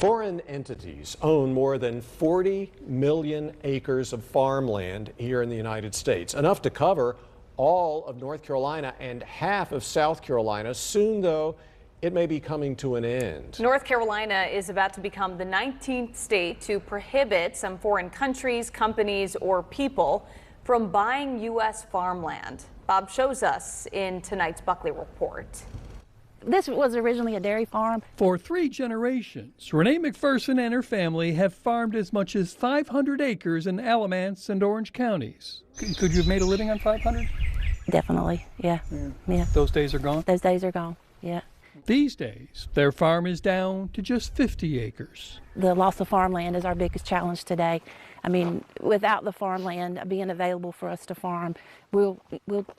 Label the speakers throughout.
Speaker 1: Foreign entities own more than 40 million acres of farmland here in the United States, enough to cover all of North Carolina and half of South Carolina. Soon, though, it may be coming to an end.
Speaker 2: North Carolina is about to become the 19th state to prohibit some foreign countries, companies, or people from buying U.S. farmland. Bob shows us in tonight's Buckley Report.
Speaker 3: This was originally a dairy farm.
Speaker 4: For 3 generations, Renee McPherson and her family have farmed as much as 500 acres in Alamance and Orange counties. Could you have made a living on 500?
Speaker 3: Definitely, yeah.
Speaker 4: Those days are gone?
Speaker 3: Those days are gone, yeah.
Speaker 4: These days, their farm is down to just 50 acres.
Speaker 3: The loss of farmland is our biggest challenge today. I mean, without the farmland being available for us to farm, we'll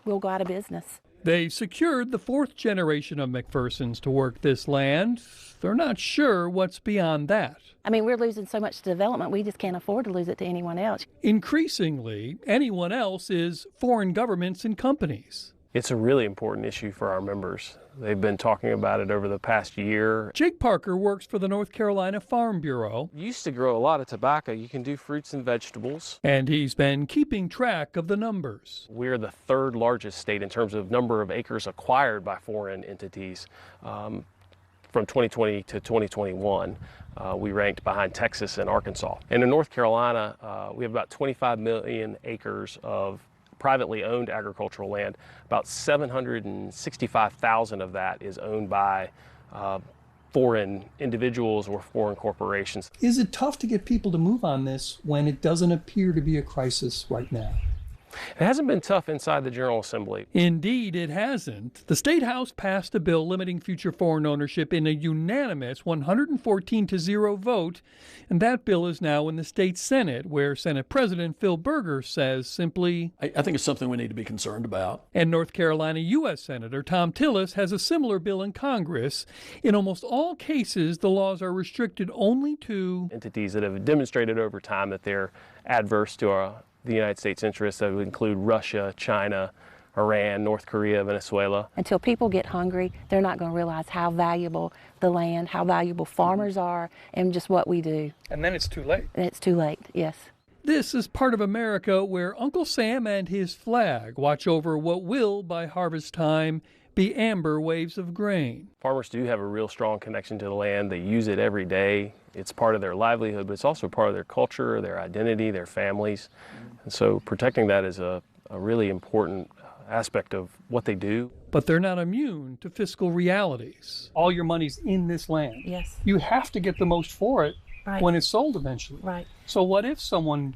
Speaker 3: go out of business.
Speaker 4: They secured the 4th generation of McPhersons to work this land. They're not sure what's beyond that.
Speaker 3: I mean, we're losing so much development, we just can't afford to lose it to anyone else.
Speaker 4: Increasingly, anyone else is foreign governments and companies.
Speaker 5: It's a really important issue for our members. They've been talking about it over the past year.
Speaker 4: Jake Parker works for the North Carolina Farm Bureau.
Speaker 5: You used to grow a lot of tobacco. You can do fruits and vegetables.
Speaker 4: And he's been keeping track of the numbers.
Speaker 5: We're the 3rd largest state in terms of number of acres acquired by foreign entities. From 2020 to 2021, we ranked behind Texas and Arkansas. And in North Carolina, we have about 25 million acres of privately owned agricultural land. About 765,000 of that is owned by foreign individuals or foreign corporations.
Speaker 4: Is it tough to get people to move on this when it doesn't appear to be a crisis right now?
Speaker 5: It hasn't been tough inside the General Assembly.
Speaker 4: Indeed, it hasn't. The State House passed a bill limiting future foreign ownership in a unanimous 114-0 vote, and that bill is now in the state Senate, where Senate President Phil Berger says simply,
Speaker 6: I think it's something we need to be concerned about.
Speaker 4: And North Carolina U.S. Senator Thom Tillis has a similar bill in Congress. In almost all cases, the laws are restricted only to
Speaker 5: entities that have demonstrated over time that they're adverse to the United States interests. That would include Russia, China, Iran, North Korea, Venezuela.
Speaker 3: Until people get hungry, they're not going to realize how valuable the land, how valuable farmers are, and just what we do.
Speaker 4: And then it's too late.
Speaker 3: And it's too late, yes.
Speaker 4: This is part of America where Uncle Sam and his flag watch over what will, by harvest time, be amber waves of grain.
Speaker 5: Farmers do have a real strong connection to the land. They use it every day. It's part of their livelihood, but it's also part of their culture, their identity, their families. And so protecting that is a really important aspect of what they do.
Speaker 4: But they're not immune to fiscal realities. All your money's in this land.
Speaker 3: Yes.
Speaker 4: You have to get the most for it when it's sold eventually.
Speaker 3: Right.
Speaker 4: So what if someone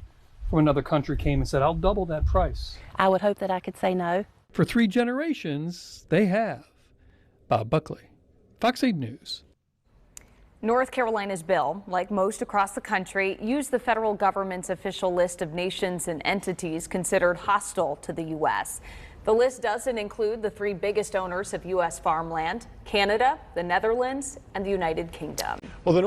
Speaker 4: from another country came and said, I'll double that price?
Speaker 3: I would hope that I could say no.
Speaker 4: For 3 generations, they have. Bob Buckley, Fox 8 News.
Speaker 2: North Carolina's bill, like most across the country, used the federal government's official list of nations and entities considered hostile to the U.S. The list doesn't include the 3 biggest owners of U.S. farmland: Canada, the Netherlands, and the United Kingdom.
Speaker 1: Well, the